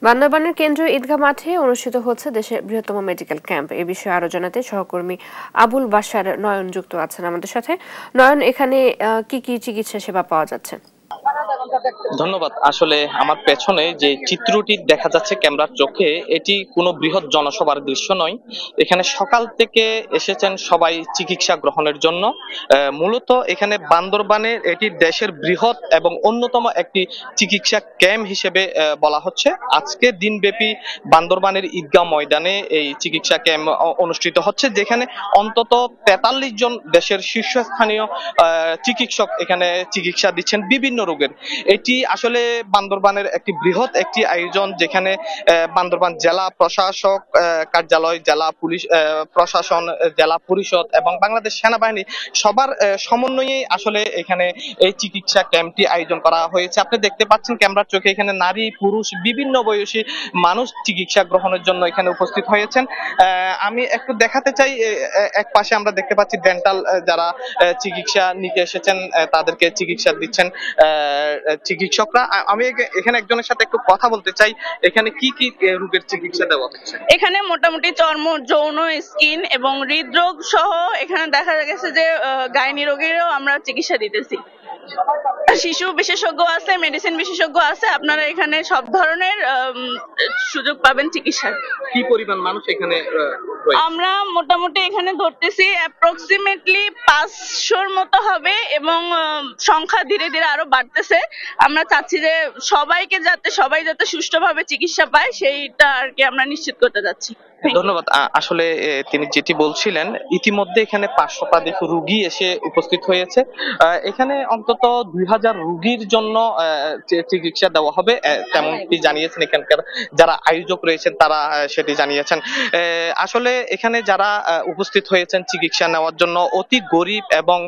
বান্দরবানের কেন্দ্রীয় ঈদগাহ মাঠে অনুষ্ঠিত হচ্ছে দেশের বৃহত্তম মেডিকেল ক্যাম্প। এই বিষয়ে আরো জানাতে সহকর্মী আবুল বাশার নয়ন যুক্ত আছেন আমাদের সাথে। নয়ন, এখানে কি কি চিকিৎসা সেবা পাওয়া যাচ্ছে? ধন্যবাদ। আসলে আমার পেছনে যে চিত্রটি দেখা যাচ্ছে ক্যামেরার চোখে, এটি কোনো বৃহৎ জনসভার দৃশ্য নয়। এখানে সকাল থেকে এসেছেন সবাই চিকিৎসা গ্রহণের জন্য। মূলত এখানে বান্দরবানের এটি দেশের বৃহৎ এবং অন্যতম একটি চিকিৎসা ক্যাম্প হিসেবে বলা হচ্ছে। আজকে দিনব্যাপী বান্দরবানের ঈদগাহ ময়দানে এই চিকিৎসা ক্যাম্প অনুষ্ঠিত হচ্ছে, যেখানে অন্তত 43 জন দেশের শীর্ষস্থানীয় চিকিৎসক এখানে চিকিৎসা দিচ্ছেন বিভিন্ন রোগের। এটি আসলে বান্দরবানের একটি বৃহৎ একটি আয়োজন, যেখানে বান্দরবান জেলা প্রশাসক কার্যালয়, জেলা পুলিশ প্রশাসন, জেলা পরিষদ এবং বাংলাদেশ সেনাবাহিনী সবার সমন্বয়ে আসলে এখানে এই চিকিৎসা ক্যাম্পটি আয়োজন করা হয়েছে। আপনি দেখতে পাচ্ছেন ক্যামেরার চোখে, এখানে নারী পুরুষ বিভিন্ন বয়সী মানুষ চিকিৎসা গ্রহণের জন্য এখানে উপস্থিত হয়েছেন। আমি একটু দেখাতে চাই, এক পাশে আমরা দেখতে পাচ্ছি ডেন্টাল যারা চিকিৎসা নিতে এসেছেন তাদেরকে চিকিৎসা দিচ্ছেন চিকিৎসকরা। আমি এখানে একজনের সাথে একটু কথা বলতে চাই। এখানে কি কি রোগের চিকিৎসা দেওয়া হচ্ছে? এখানে মোটামুটি চর্ম, যৌন, স্কিন এবং হৃদরোগ সহ এখানে দেখা গেছে যে গাইনি রোগেরও আমরা চিকিৎসা দিতেছি। শিশু বিশেষজ্ঞ আছে, মেডিসিন বিশেষজ্ঞ আছে। আপনারা এখানে সব ধরনের সুযোগ পাবেন চিকিৎসার। কি পরিমাণ মানুষ এখানে? আমরা মোটামুটি এখানে ধরতেছি অ্যাপ্রক্সিমেটলি 500-র মতো হবে এবং সংখ্যা ধীরে ধীরে আরো বাড়তেছে। আমরা চাচ্ছি যে সবাই যাতে সুষ্ঠুভাবে চিকিৎসা পায়, সেইটা আর কি আমরা নিশ্চিত করতে যাচ্ছি। ধন্যবাদ। আসলে তিনি যেটি বলছিলেন, ইতিমধ্যে এখানে 500-ধিক রোগী এসে উপস্থিত হয়েছে। এখানে অন্তত 2000 রোগীর জন্য চিকিৎসা দেওয়া হবে, তেমনটি জানিয়েছেন এখানকার যারা আয়োজক রয়েছেন, তারা সেটি জানিয়েছেন। আসলে এখানে যারা উপস্থিত হয়েছেন চিকিৎসা নেওয়ার জন্য অতি গরিব এবং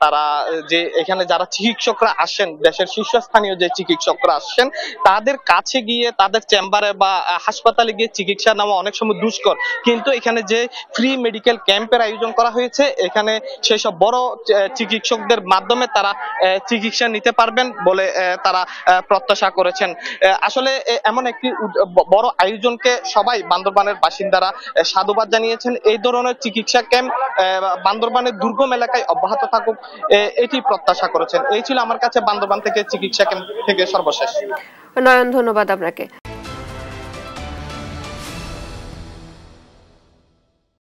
তারা যে এখানে যারা চিকিৎসকরা আসেন, দেশের শীর্ষস্থানীয় যে চিকিৎসকরা আসছেন, তাদের কাছে গিয়ে তাদের চেম্বারে বা হাসপাতালে গিয়ে চিকিৎসা নেওয়া অনেক সময় দুষ্কর। কিন্তু এখানে যে ফ্রি মেডিকেল ক্যাম্পের আয়োজন করা হয়েছে, এখানে সেই সব বড় চিকিৎসকদের মাধ্যমে তারা চিকিৎসা নিতে পারবেন বলে তারা প্রত্যাশা করেছেন। আসলে এমন একটি বড় আয়োজনকে সবাই বান্দরবানের বাসিন্দারা সাধুবাদ জানিয়েছেন। এই ধরনের চিকিৎসা ক্যাম্প বান্দরবানের দুর্গম এলাকায় অব্যাহত থাকুক, এটি প্রত্যাশা করেছেন। এই ছিল আমার কাছে বান্দরবান থেকে চিকিৎসা ক্যাম্প থেকে সর্বশেষ। নয়ন, ধন্যবাদ আপনাকে।